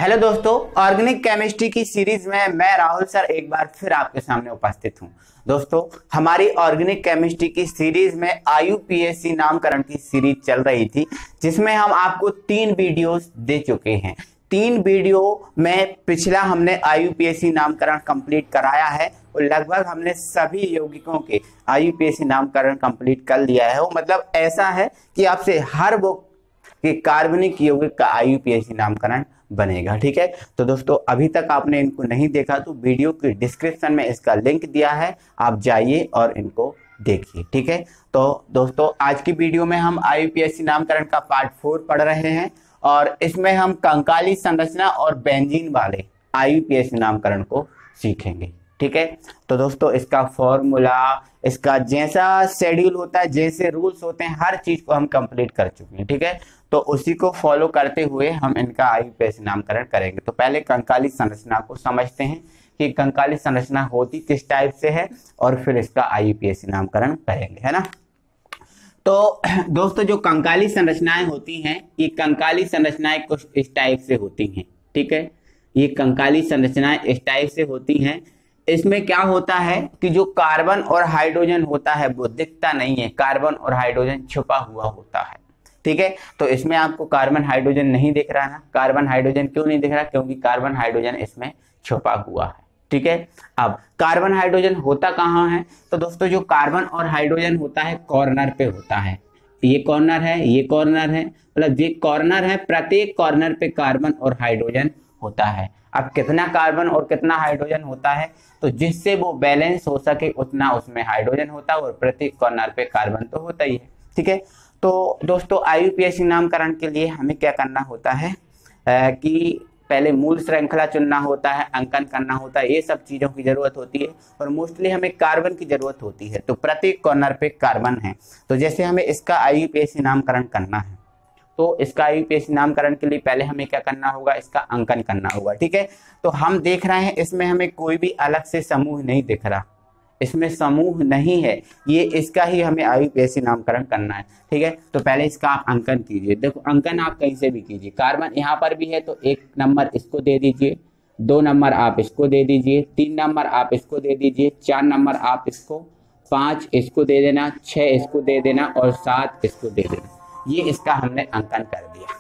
Hello दोस्तों, organic chemistry की series में मैं राहुल सर एक बार फिर आपके सामने उपस्थित हूं। दोस्तों, हमारी ऑर्गेनिक केमिस्ट्री की सीरीज में आईयूपीएसी नामकरण की सीरीज चल रही थी, जिसमें हम आपको 3 वीडियोस दे चुके हैं। 3 वीडियो में पिछला हमने आईयूपीएसी नामकरण कंप्लीट कराया है और लगभग हमने सभी यौगिकों के आईयूपीएसी नामकरण कंप्लीट कर लिया है। वो मतलब ऐसा है कि आपसे हर बुक के कार्बनिक यौगिक का आईयूपीएसी नामकरण बनेगा। ठीक है, तो दोस्तों अभी तक आपने इनको नहीं देखा तो वीडियो के डिस्क्रिप्शन में इसका लिंक दिया है, आप जाइए और इनको देखिए। ठीक है, तो दोस्तों आज की वीडियो में हम आईयूपीएसी नामकरण का पार्ट 4 पढ़ रहे हैं और इसमें हम कंकाली संरचना और बेंजीन वाले आईयूपीएसी नामकरण को सीखेंगे। ठीक है, तो दोस्तों इसका फॉर्मूला, इसका जैसा शेड्यूल होता है, जैसे रूल्स होते हैं, हर चीज को हम कंप्लीट कर चुके हैं। ठीक है, तो उसी को फॉलो करते हुए हम इनका आईयूपीएसी नामकरण करेंगे। तो पहले कंकाली संरचना को समझते हैं कि कंकाली संरचना होती किस टाइप से है और फिर इसका आईयूपीएसी नामकरण करेंगे, है ना। तो दोस्तों जो कंकाली संरचनाएं होती हैं, ये कंकाली संरचनाएं कुछ इस टाइप से होती हैं। ठीक है, ये कंकाली संरचनाएं इस टाइप से होती हैं। इसमें क्या होता है कि जो कार्बन और हाइड्रोजन होता है वो दिखता नहीं है, कार्बन और हाइड्रोजन छुपा हुआ होता है। ठीक है, तो इसमें आपको कार्बन हाइड्रोजन नहीं दिख रहा ना। कार्बन हाइड्रोजन क्यों नहीं दिख रहा? क्योंकि कार्बन हाइड्रोजन इसमें छुपा हुआ है। ठीक है, अब कार्बन हाइड्रोजन होता कहाँ है? तो दोस्तों जो कार्बन और हाइड्रोजन होता है कॉर्नर पे होता है। ये कॉर्नर है, ये कॉर्नर है, मतलब ये कॉर्नर है, प्रत्येक कॉर्नर पे कार्बन और हाइड्रोजन होता है। अब कितना कार्बन और कितना हाइड्रोजन होता है, तो जिससे वो बैलेंस हो सके उतना उसमें हाइड्रोजन होता है और प्रत्येक कॉर्नर पे कार्बन तो होता ही है। ठीक है, तो दोस्तों आईयूपीएसी नामकरण के लिए हमें क्या करना होता है कि पहले मूल श्रृंखला चुनना होता है, अंकन करना होता है, ये सब चीजों की जरूरत होती है और मोस्टली हमें कार्बन की जरूरत होती है। तो प्रत्येक कॉर्नर पे कार्बन है, तो जैसे हमें इसका आईयूपीएसी नामकरण करना है तो इसका आईयूपीएसी नामकरण के लिए पहले हमें क्या करना होगा? इसका अंकन करना होगा। ठीक है, तो हम देख रहे हैं इसमें हमें कोई भी अलग से समूह नहीं दिख रहा, इसमें समूह नहीं है, ये इसका ही हमें आईयूपीएसी नामकरण करना है। ठीक है, तो पहले इसका आप अंकन कीजिए। देखो अंकन आप कहीं से भी कीजिए, कार्बन यहाँ पर भी है तो 1 नंबर इसको दे दीजिए, 2 नंबर आप इसको दे दीजिए, 3 नंबर आप इसको दे दीजिए, 4 नंबर आप इसको, 5 इसको दे देना, 6 इसको दे देना और 7 इसको दे देना। ये इसका हमने अंकन कर दिया।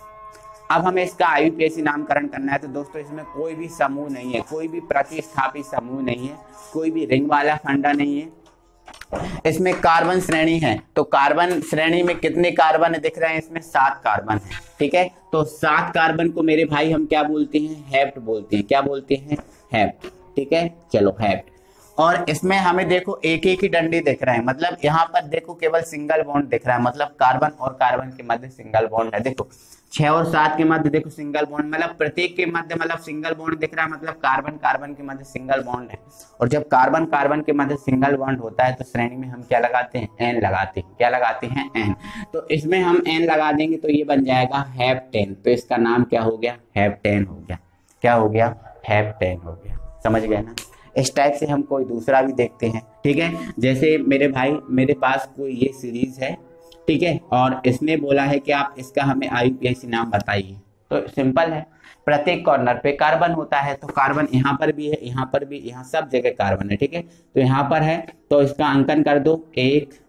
अब हमें इसका आईयूपीएसी नामकरण करना है। तो दोस्तों इसमें कोई भी समूह नहीं है, कोई भी प्रतिस्थापित समूह नहीं है, कोई भी रिंग वाला फंडा नहीं है। इसमें कार्बन श्रेणी है, तो कार्बन श्रेणी में कितने कार्बन दिख रहे हैं? इसमें 7 कार्बन है। ठीक है, तो 7 कार्बन को मेरे भाई हम क्या बोलते हैं? हेप्ट बोलते हैं। क्या बोलते हैं? हेप्ट। ठीक है, चलो हेप्ट। और इसमें हमें देखो एक एक ही डंडी दिख रहे हैं, मतलब यहाँ पर देखो केवल सिंगल बॉन्ड दिख रहा है, मतलब कार्बन और कार्बन के मध्य सिंगल बॉन्ड है। देखो 6 और 7 के मध्य देखो सिंगल बॉन्ड, मतलब प्रत्येक के मध्य मतलब सिंगल बॉन्ड दिख रहा है, मतलब कार्बन कार्बन के मध्य सिंगल बॉन्ड है। और जब कार्बन कार्बन के मध्य सिंगल बॉन्ड होता है तो श्रेणी में हम क्या लगाते हैं? एन लगाते हैं। क्या लगाते हैं? एन। तो इसमें हम एन लगा देंगे तो ये बन जाएगा हेप्टेन। तो इसका नाम क्या हो गया? हेप्टेन हो गया। क्या हो गया? हेप्टेन हो गया। समझ गए ना। इस टाइप से हम कोई दूसरा भी देखते हैं। ठीक है, जैसे मेरे भाई मेरे पास कोई ये सीरीज है, ठीक है, और इसने बोला है कि आप इसका हमें आईयूपीएसी नाम बताइए। तो सिंपल है, प्रत्येक कॉर्नर पे कार्बन होता है, तो कार्बन यहाँ पर भी है, यहाँ पर भी, यहाँ सब जगह कार्बन है। ठीक है, तो यहाँ पर है तो इसका अंकन कर दो 1,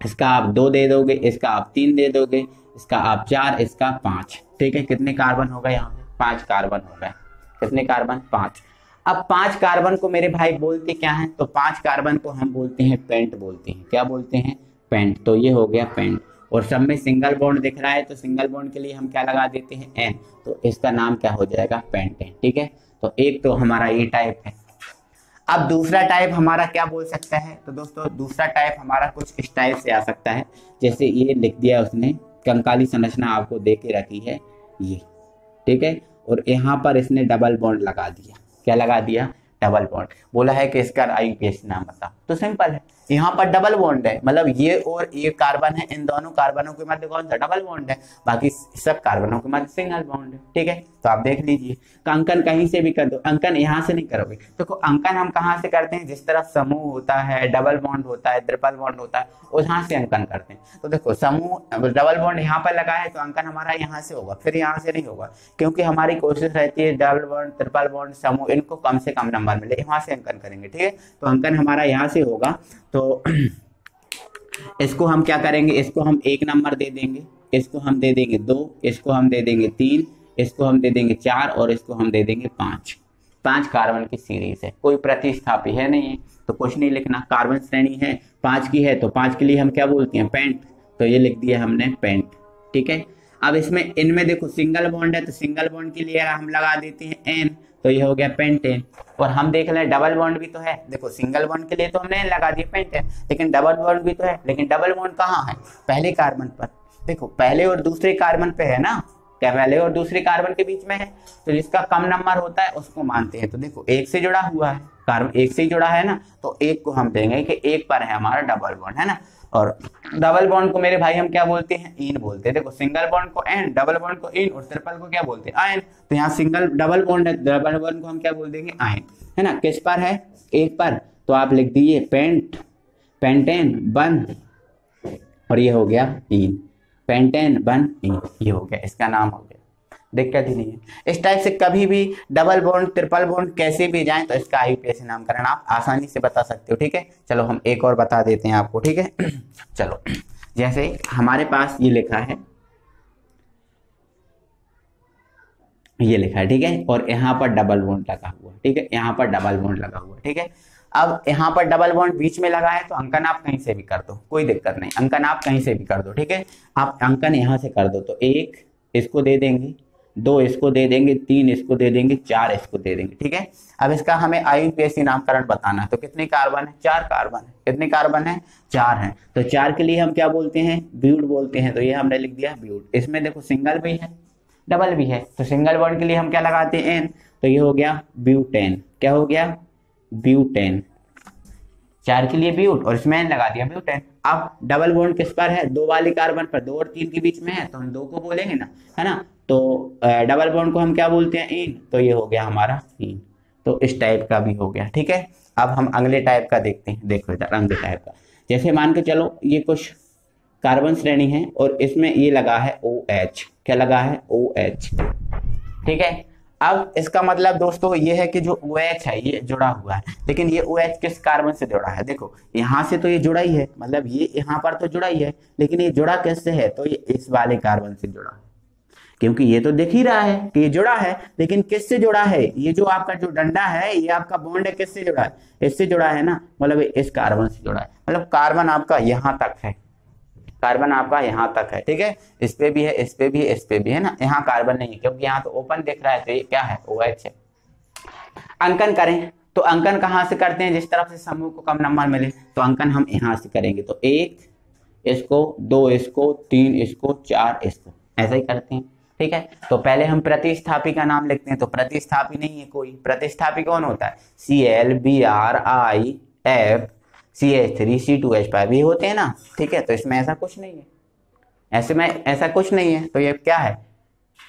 इसका आप 2 दे दोगे, इसका आप 3 दे दोगे, इसका आप 4, इसका 5। ठीक है, कितने कार्बन हो गए? यहाँ पे 5 कार्बन हो गए। कितने कार्बन? 5। अब 5 कार्बन को मेरे भाई बोलते क्या है? तो 5 कार्बन को हम बोलते हैं पेंट बोलते हैं। क्या बोलते हैं? पेंट। तो ये हो गया पेंट। और सब में सिंगल बॉन्ड दिख रहा है तो सिंगल बॉन्ड के लिए हम क्या लगा देते हैं? एन। तो इसका नाम क्या हो जाएगा? पेंटेन। ठीक है, तो एक तो हमारा ये टाइप है। अब दूसरा टाइप हमारा क्या बोल सकता है? तो दोस्तों दूसरा टाइप हमारा कुछ इस टाइप से आ सकता है, जैसे ये लिख दिया उसने, कंकाली संरचना आपको दे के रखी है ये। ठीक है, और यहाँ पर इसने डबल बॉन्ड लगा दिया। क्या लगा दिया? Double bond. बोला है कि इसका आईयूपीएसी नाम बताओ। तो सिंपल है, यहाँ पर डबल बॉन्ड है, मतलब ये और ये कार्बन है, इन दोनों कार्बनों के मध्य कौन सा डबल बॉन्ड है, बाकी सब कार्बनों के मध्य सिंगल बॉन्ड है। ठीक है, तो आप देख लीजिए, अंकन कहीं से भी कर दो, अंकन यहाँ से नहीं करोगे। देखो अंकन हम कहाँ से करते हैं, जिस तरह समूह होता है, डबल बॉन्ड होता है, ट्रिपल बॉन्ड होता है, वहां से अंकन करते हैं। तो देखो समूह डबल बॉन्ड यहाँ पर लगा है तो अंकन हमारा यहाँ से होगा, फिर यहाँ से नहीं होगा, क्योंकि हमारी कोशिश रहती है डबल बॉन्ड, ट्रिपल बॉन्ड, समूह इनको कम से कम नंबर मिले, वहां से अंकन करेंगे। ठीक है, तो अंकन हमारा यहाँ से होगा। तो इसको हम क्या करेंगे, इसको हम 1 नंबर दे देंगे, इसको हम दे देंगे 2, इसको हम दे देंगे 3, इसको हम दे देंगे 4 और इसको हम दे देंगे 5। 5 कार्बन की सीरीज है, कोई प्रतिस्थापी है नहीं है तो कुछ नहीं लिखना। कार्बन श्रेणी है 5 की है तो 5 के लिए हम क्या बोलते हैं, पेंट, तो ये लिख दिया हमने पेंट। ठीक है, अब इसमें इनमें देखो सिंगल बॉन्ड है तो सिंगल बॉन्ड के लिए हम लगा देते हैं एन, तो ये हो गया पेंटेन। और हम देख लें डबल बॉन्ड भी तो है, देखो सिंगल बॉन्ड के लिए तो हमने लगा दिया पेंटेन, लेकिन डबल बॉन्ड भी तो है, लेकिन डबल बॉन्ड कहाँ है, पहले कार्बन पर। देखो पहले और दूसरे कार्बन पे है ना, क्या पहले और दूसरे कार्बन के बीच में है, तो जिसका कम नंबर होता है उसको मानते हैं। तो देखो 1 से जुड़ा हुआ है, कार्बन 1 से ही जुड़ा है ना, तो 1 को हम देंगे कि 1 पर है हमारा डबल बॉन्ड, है ना। और डबल बॉन्ड को मेरे भाई हम क्या बोलते हैं, इन बोलते हैं। देखो सिंगल बॉन्ड को एन, डबल बॉन्ड को इन और ट्रिपल को क्या बोलते हैं, आयन। तो यहाँ सिंगल डबल बॉन्ड है, डबल बॉन्ड को हम क्या बोल देंगे, आयन, है ना। किस पर है, 1 पर, तो आप लिख दीजिए पेंट, पेंटेन बन, और ये हो गया इन, पेंटेन बन इन, ये हो गया, इसका नाम हो गया। दिक्कत ही नहीं है। इस टाइप से कभी भी डबल बॉन्ड, ट्रिपल बॉन्ड कैसे भी जाएं तो इसका आईयूपीएसी नामकरण आप आसानी से बता सकते हो। ठीक है, चलो हम एक और बता देते हैं आपको। ठीक है, चलो जैसे हमारे पास ये लिखा है, ये लिखा है, ठीक है, और यहाँ पर डबल बॉन्ड लगा हुआ, ठीक है, यहाँ पर डबल बॉन्ड लगा हुआ, ठीक है। अब यहाँ पर डबल बॉन्ड बीच में लगा है तो अंकन आप कहीं से भी कर दो, कोई दिक्कत नहीं, अंकन आप कहीं से भी कर दो। ठीक है, आप अंकन यहाँ से कर दो, तो 1 इसको दे देंगे, 2 इसको दे देंगे, 3 इसको दे देंगे, 4 इसको दे देंगे। ठीक है, अब इसका हमें आईयूपीएसी नामकरण बताना है। तो कितने कार्बन है, 4 कार्बन है। कितने कार्बन है, 4 है। तो 4 के लिए हम क्या बोलते हैं, ब्यूट बोलते हैं, तो ये हमने लिख दिया ब्यूट। इसमें देखो सिंगल भी है, डबल भी है, तो सिंगल बॉन्ड के लिए हम क्या लगाते हैं, एन, तो ये हो गया ब्यूटेन। क्या हो गया, ब्यूटेन। 4 के लिए ब्यूट और इसमें एन लगा दिया, ब्यूटेन। अब डबल बॉन्ड किस पर है, 2 वाले कार्बन पर, 2 और 3 के बीच में है, तो हम 2 को बोलेंगे ना, है ना। तो डबल बॉन्ड को हम क्या बोलते हैं, इन, तो ये हो गया हमारा इन। तो इस टाइप का भी हो गया। ठीक है, अब हम अगले टाइप का देखते हैं। देखो इधर अगले टाइप का, जैसे मान के चलो ये कुछ कार्बन श्रेणी है और इसमें ये लगा है OH। क्या लगा है, OH। ठीक है, अब इसका मतलब दोस्तों ये है कि जो OH है ये जुड़ा हुआ है, लेकिन ये OH किस कार्बन से जुड़ा है, देखो यहाँ से तो ये जुड़ा ही है, मतलब ये यहाँ पर तो जुड़ा ही है, लेकिन ये जुड़ा किससे है, तो ये इस वाले कार्बन से जुड़ा है, क्योंकि ये तो दिख ही रहा है कि ये जुड़ा है, लेकिन किससे जुड़ा है, ये जो आपका जो डंडा है ये आपका बॉन्ड है, किससे जुड़ा है, इससे जुड़ा है ना, मतलब इस कार्बन से जुड़ा है, मतलब कार्बन आपका यहाँ तक है, कार्बन आपका यहाँ तक है। ठीक है, इस पे भी है, इस पे भी है, इस पे भी है ना, यहाँ कार्बन नहीं है क्योंकि यहाँ तो ओपन दिख रहा है, तो ये क्या है, OH है। अंकन करें तो अंकन कहाँ से करते हैं, जिस तरफ से समूह को कम नंबर मिले, तो अंकन हम यहाँ से करेंगे, तो 1 इसको, 2 इसको, 3 इसको, 4 इसको, ऐसा ही करते हैं। ठीक है, तो पहले हम प्रतिस्थापी का नाम लिखते हैं, तो प्रतिस्थापी नहीं है कोई, प्रतिस्थापी कौन होता है, Cl Br IF CH3 C2H5 ये होते हैं ना। ठीक है, तो इसमें ऐसा कुछ नहीं है, ऐसे में ऐसा कुछ नहीं है, तो ये क्या है,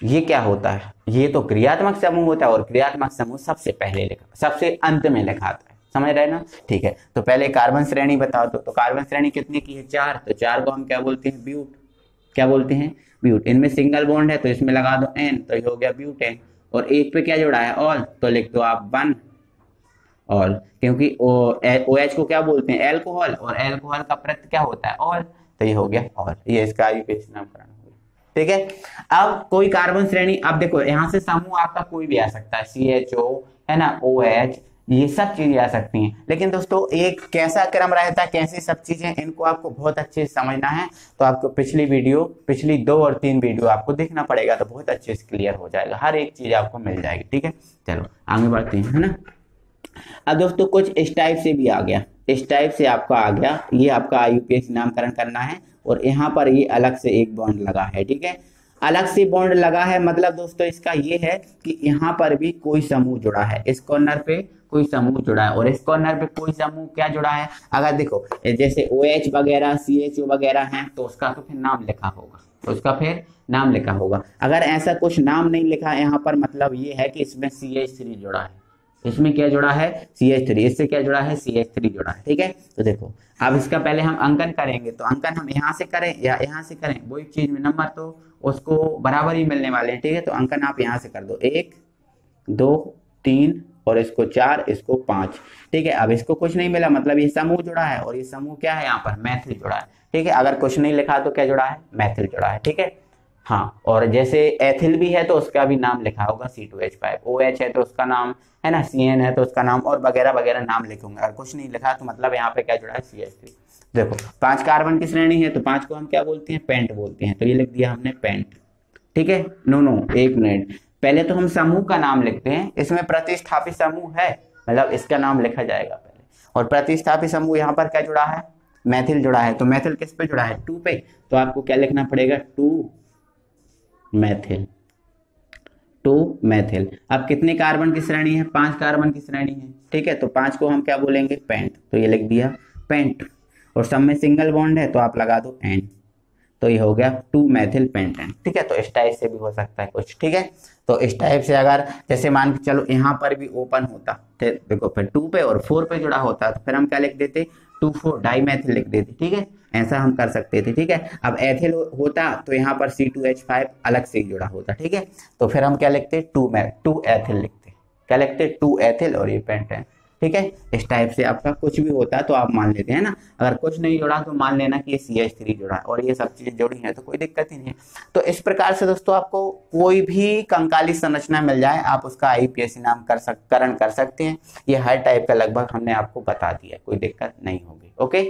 ये क्या होता है, ये तो क्रियात्मक समूह होता है, और क्रियात्मक समूह सबसे पहले लिखा, सबसे अंत में लिखा आता है, समझ रहे ना। ठीक है, तो पहले कार्बन श्रेणी बताओ, तो कार्बन श्रेणी कितने की है, 4, तो 4 को हम क्या बोलते हैं, ब्यूट। क्या बोलते हैं, ब्यूट। इनमें सिंगल बॉन्ड है तो इसमें लगा दो N, तो ये हो गया ब्यूटेन। और 1 पे क्या जुड़ा है, ऑल, तो लिख दो आप 1 ऑल, क्योंकि OH को क्या बोलते हैं, एल्कोहल, और एल्कोहल का प्रत्यय क्या होता है, ऑल, तो ये हो गया ऑल। ये इसका आईयूपीएसी नामकरण हो गया। ठीक है, अब कोई कार्बन श्रेणी, अब देखो यहाँ से समूह आपका कोई भी आ सकता है, CHO है ना, OH, ये सब चीजें आ सकती हैं, लेकिन दोस्तों एक कैसा क्रम रहता है, कैसी सब चीजें, इनको आपको बहुत अच्छे से समझना है, तो आपको पिछली 2 और 3 वीडियो आपको देखना पड़ेगा, तो बहुत अच्छे से क्लियर हो जाएगा, हर एक चीज आपको मिल जाएगी। ठीक है, चलो आगे बढ़ते हैं, है ना। अब दोस्तों कुछ इस टाइप से भी आ गया, इस टाइप से आपका आ गया, ये आपका आईयूपीएसी नामकरण करना है, और यहाँ पर ये अलग से एक बॉन्ड लगा है। ठीक है, अलग से बॉन्ड लगा है मतलब दोस्तों इसका ये है कि यहाँ पर भी कोई समूह जुड़ा है, इस कॉर्नर पे कोई समूह जुड़ा है और इस कॉर्नर पे कोई समूह क्या जुड़ा है। अगर देखो जैसे OH वगैरह CHO वगैरह हैं तो उसका तो फिर नाम लिखा होगा, तो उसका फिर नाम लिखा होगा। अगर ऐसा कुछ नाम नहीं लिखा है यहाँ पर मतलब ये है कि इसमें CH3 जुड़ा है, इसमें क्या जुड़ा है CH3, इससे क्या जुड़ा है CH3 जुड़ा है। ठीक है, तो देखो अब इसका पहले हम अंकन करेंगे, तो अंकन हम यहाँ से करें या यहाँ से करें वो एक चीज में नंबर तो उसको बराबर ही मिलने वाले हैं। ठीक है, तो अंकन आप यहाँ से कर दो 1 2 3 और इसको 4 इसको 5। ठीक है, अब इसको कुछ नहीं मिला मतलब ये समूह जुड़ा है और ये समूह क्या है यहाँ पर मैथिल जुड़ा है। ठीक है, अगर कुछ नहीं लिखा तो क्या जुड़ा है मैथिल जुड़ा है। ठीक है, हाँ, और जैसे एथिल भी है तो उसका भी नाम लिखा होगा C2H5, OH है तो उसका नाम है ना, CN है तो उसका नाम और वगैरह वगैरह नाम लिखूंगा। अगर कुछ नहीं लिखा तो मतलब यहाँ पे क्या जुड़ा है CH3। देखो 5 कार्बन की श्रेणी है तो 5 को हम क्या बोलते हैं पेंट बोलते हैं, तो ये लिख दिया हमने पेंट। ठीक है, नो एक मिनट, पहले तो हम समूह का नाम लिखते हैं, इसमें प्रतिस्थापित समूह है मतलब इसका नाम लिखा जाएगा पहले, और प्रतिस्थापित समूह यहाँ पर क्या जुड़ा है मैथिल जुड़ा है। तो मैथिल किस पे जुड़ा है 2 पे, तो आपको क्या लिखना पड़ेगा 2 मैथिल, 2 मैथिल। अब कितने कार्बन की श्रेणी है 5 कार्बन की श्रेणी है। ठीक है, तो 5 को हम क्या बोलेंगे पेंट, तो ये लिख दिया पेंट, और सब में सिंगल बॉन्ड है तो आप लगा दो N, तो ये हो गया 2 मैथिल पेंटेन। ठीक है, तो इस टाइप से भी हो सकता है कुछ। ठीक है, तो इस टाइप से अगर जैसे मान के चलो यहाँ पर भी ओपन होता तो देखो फिर 2 पे और 4 पे जुड़ा होता तो फिर हम क्या लिख देते 2,4 डाईमेथिल लिख देते। ठीक है, ऐसा हम कर सकते थे। ठीक है, अब एथिल होता तो यहाँ पर C2H5 अलग से जुड़ा होता। ठीक है, तो फिर हम क्या लिखते 2 एथिल लिखते, क्या लिखते 2 एथिल और ये पेंटेन। ठीक है, इस टाइप से आपका कुछ भी होता है तो आप मान लेते हैं ना, अगर कुछ नहीं जुड़ा तो मान लेना कि ये CH3 जुड़ा है और ये सब चीजें जुड़ी हैं तो कोई दिक्कत ही नहीं है। तो इस प्रकार से दोस्तों आपको कोई भी कंकाली संरचना मिल जाए आप उसका IUPAC नामकरण कर सकते हैं। ये हर टाइप का लगभग हमने आपको बता दिया, कोई दिक्कत नहीं होगी। ओके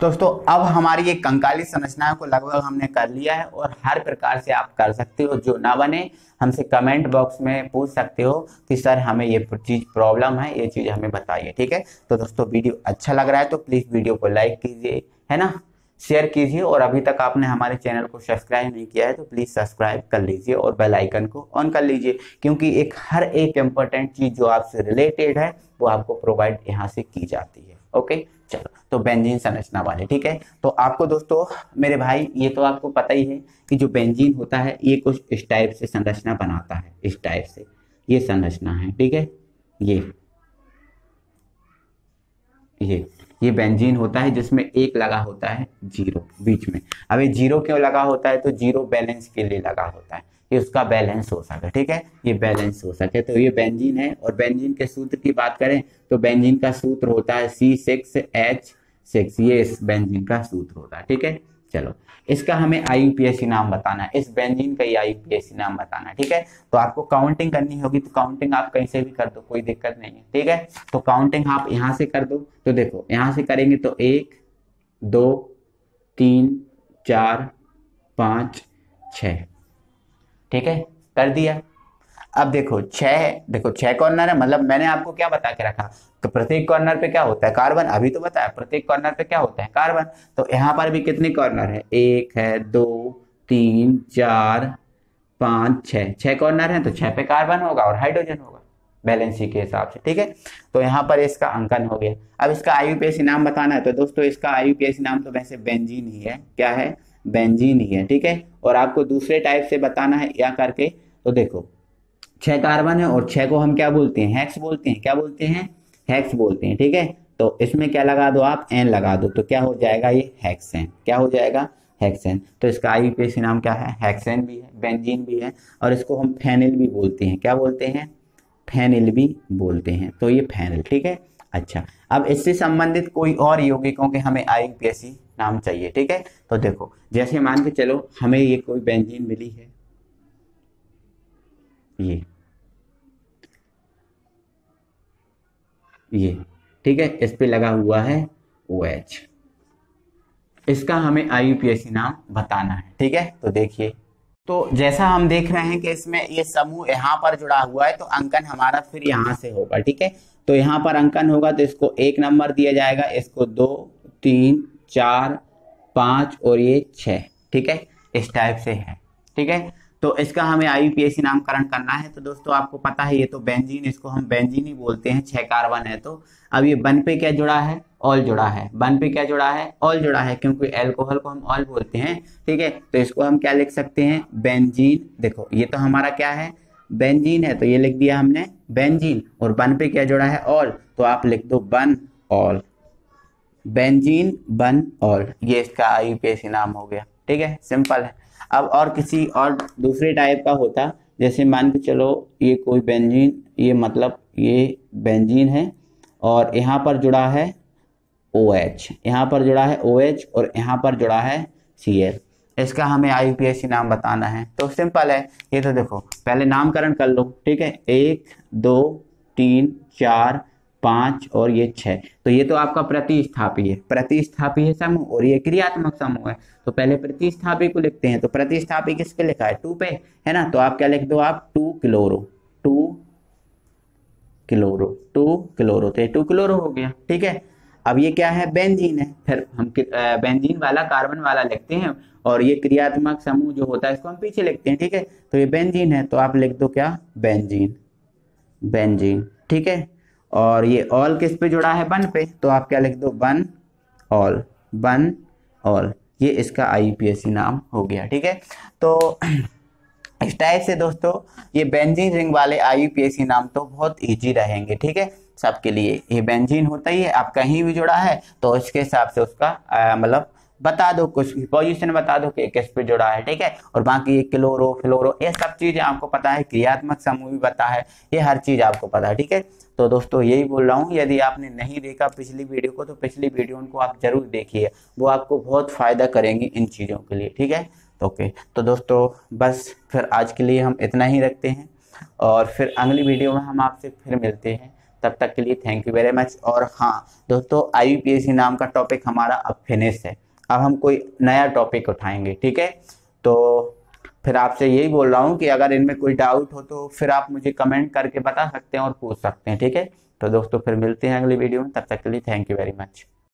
दोस्तों, अब हमारी ये कंकाली संरचनाओं को लगभग हमने कर लिया है और हर प्रकार से आप कर सकते हो। जो ना बने हमसे कमेंट बॉक्स में पूछ सकते हो कि सर हमें ये चीज प्रॉब्लम है, ये चीज हमें बताइए। ठीक है, तो दोस्तों वीडियो अच्छा लग रहा है तो प्लीज वीडियो को लाइक कीजिए, है ना, शेयर कीजिए, और अभी तक आपने हमारे चैनल को सब्सक्राइब नहीं किया है तो प्लीज सब्सक्राइब कर लीजिए और बेल आइकन को ऑन कर लीजिए, क्योंकि हर एक इंपॉर्टेंट चीज जो आपसे रिलेटेड है वो आपको प्रोवाइड यहाँ से की जाती है। ओके, चलो, तो बेंजीन संरचना वाले। ठीक है, तो आपको दोस्तों मेरे भाई ये तो आपको पता ही है कि जो बेंजीन होता है ये कुछ इस टाइप से संरचना बनाता है, इस टाइप से ये संरचना है। ठीक है, ये बेंजीन होता है जिसमें एक लगा होता है 0 बीच में। अब ये 0 क्यों लगा होता है, तो 0 बैलेंस के लिए लगा होता है कि उसका बैलेंस हो सके। ठीक है, ये बैलेंस हो सके, तो ये बेंजीन है। और बेंजीन के सूत्र की बात करें तो बेंजीन का सूत्र होता है C6H6, ये इस बेंजीन का सूत्र होता है। ठीक है, चलो इसका हमें IUPAC नाम बताना है, इस बेंजीन का IUPAC नाम बताना है। ठीक है, तो आपको काउंटिंग करनी होगी, तो काउंटिंग आप कहीं से भी कर दो, कोई दिक्कत नहीं है। ठीक है, तो काउंटिंग आप यहाँ से कर दो, तो देखो यहाँ से करेंगे तो 1 2 3 4 5 6। ठीक है, कर दिया। अब देखो 6 कॉर्नर है, मतलब मैंने आपको क्या बता के रखा, तो प्रत्येक कॉर्नर पे क्या होता है कार्बन, अभी तो बताया प्रत्येक कॉर्नर पे क्या होता है कार्बन। तो यहाँ पर भी कितने कॉर्नर है, 1 है 2 3 4 5 6 कॉर्नर है, तो 6 पे कार्बन होगा और हाइड्रोजन होगा बैलेंसी के हिसाब से। ठीक है, तो यहाँ पर इसका अंकन हो गया। अब इसका IUPAC नाम बताना है, तो दोस्तों इसका IUPAC नाम तो वैसे बेंजीन ही है, क्या है बेंजीन ही है। ठीक है, और आपको दूसरे टाइप से बताना है या करके, तो देखो 6 कार्बन है और 6 को हम क्या बोलते हैं हेक्स बोलते हैं, क्या बोलते हैं हेक्स बोलते हैं। ठीक है, तो इसमें क्या लगा दो आप N लगा दो, तो क्या हो जाएगा ये हेक्सेन, क्या हो जाएगा हेक्सेन। तो इसका IUPAC नाम क्या है हेक्सेन भी है, बेंजीन भी है, और इसको हम फेनिल भी बोलते हैं, क्या बोलते हैं फेनिल भी बोलते हैं, तो ये फेनिल। ठीक है, अच्छा, अब इससे संबंधित कोई और यौगिकों के हमें IUPAC नाम चाहिए। ठीक है, तो देखो जैसे मान के चलो हमें ये कोई बेंजीन मिली है, ये ठीक है, इस पे लगा हुआ है OH, इसका हमें IUPAC नाम बताना है। ठीक है, तो देखिए, तो जैसा हम देख रहे हैं कि इसमें ये समूह यहाँ पर जुड़ा हुआ है, तो अंकन हमारा फिर यहाँ से होगा। ठीक है, तो यहाँ पर अंकन होगा तो इसको 1 नंबर दिया जाएगा, इसको 2 3 4 5 और ये 6। ठीक है, इस टाइप से है। ठीक है। तो इसका हमें IUPAC नामकरण करना है। तो दोस्तों आपको पता है ये तो बेंजीन, इसको हम बेंजीन ही बोलते हैं, 6 कार्बन है। तो अब ये बन पे क्या जुड़ा है, ऑल जुड़ा है। बन पे क्या जुड़ा है, ऑल जुड़ा है, क्योंकि एल्कोहल को हम ऑल बोलते हैं, ठीक है। तो इसको हम क्या लिख सकते हैं, बेंजीन। देखो ये तो हमारा क्या है, बेंजीन है, तो ये लिख दिया हमने बेंजीन। और बन पे क्या जुड़ा है, ऑल, तो आप लिख दो बन ऑल, बेंजीन बन ऑल। ये इसका IUPAC नाम हो गया, ठीक है, सिंपल है। अब और किसी और दूसरे टाइप का होता, जैसे मान के चलो ये कोई बेंजीन, ये मतलब ये बेंजीन है और यहाँ पर जुड़ा है OH, यहाँ पर जुड़ा है OH और यहाँ पर जुड़ा है Cl। इसका हमें IUPAC नाम बताना है। तो सिंपल है, ये तो देखो पहले नामकरण कर लो, ठीक है। 1 2 3 4 5 और ये 6। तो ये तो आपका प्रतिस्थापी है, प्रतिस्थापी है समूह, और ये क्रियात्मक समूह है। तो पहले प्रतिस्थापी को लिखते हैं। तो प्रतिस्थापी किस पे लिखा है, 2 पे है ना। तो आप क्या लिख दो, आप 2 क्लोरो, 2 क्लोरो, 2 क्लोरो, तो 2 क्लोरो हो गया, ठीक है। अब ये क्या है, बेंजीन है। फिर हम बेंजीन वाला कार्बन वाला लिखते हैं, और ये क्रियात्मक समूह जो होता है इसको हम पीछे लिखते हैं, ठीक है। तो ये बेंजीन है, तो आप लिख दो क्या, बेंजीन, बेंजीन, ठीक है। और ये ऑल किस पे जुड़ा है, बन पे, तो आप क्या लिख दो, बन ऑल, बन ऑल। ये इसका IUPAC नाम हो गया, ठीक है। तो इस टाइप से दोस्तों ये बेंजीन रिंग वाले IUPAC नाम तो बहुत इजी रहेंगे, ठीक है, सबके लिए। ये बेंजीन होता ही है, आप कहीं भी जुड़ा है तो इसके हिसाब से उसका मतलब बता दो, कुछ पोजीशन बता दो कि किस पे जुड़ा है, ठीक है। और बाकी ये क्लोरो फ्लोरो ये सब चीजें आपको पता है, क्रियात्मक समूह भी पता है, ये हर चीज आपको पता है, ठीक है। तो दोस्तों यही बोल रहा हूँ, यदि आपने नहीं देखा पिछली वीडियो को तो पिछली वीडियो को आप जरूर देखिए, वो आपको बहुत फायदा करेंगी इन चीजों के लिए, ठीक है। ओके, तो दोस्तों बस फिर आज के लिए हम इतना ही रखते हैं, और फिर अगली वीडियो में हम आपसे फिर मिलते हैं। तब तक के लिए थैंक यू वेरी मच। और हाँ दोस्तों, IUPAC नाम का टॉपिक हमारा अब फिनिश है, अब हम कोई नया टॉपिक उठाएंगे, ठीक है। तो फिर आपसे यही बोल रहा हूँ कि अगर इनमें कोई डाउट हो तो फिर आप मुझे कमेंट करके बता सकते हैं और पूछ सकते हैं, ठीक है। तो दोस्तों फिर मिलते हैं अगली वीडियो में, तब तक के लिए थैंक यू वेरी मच।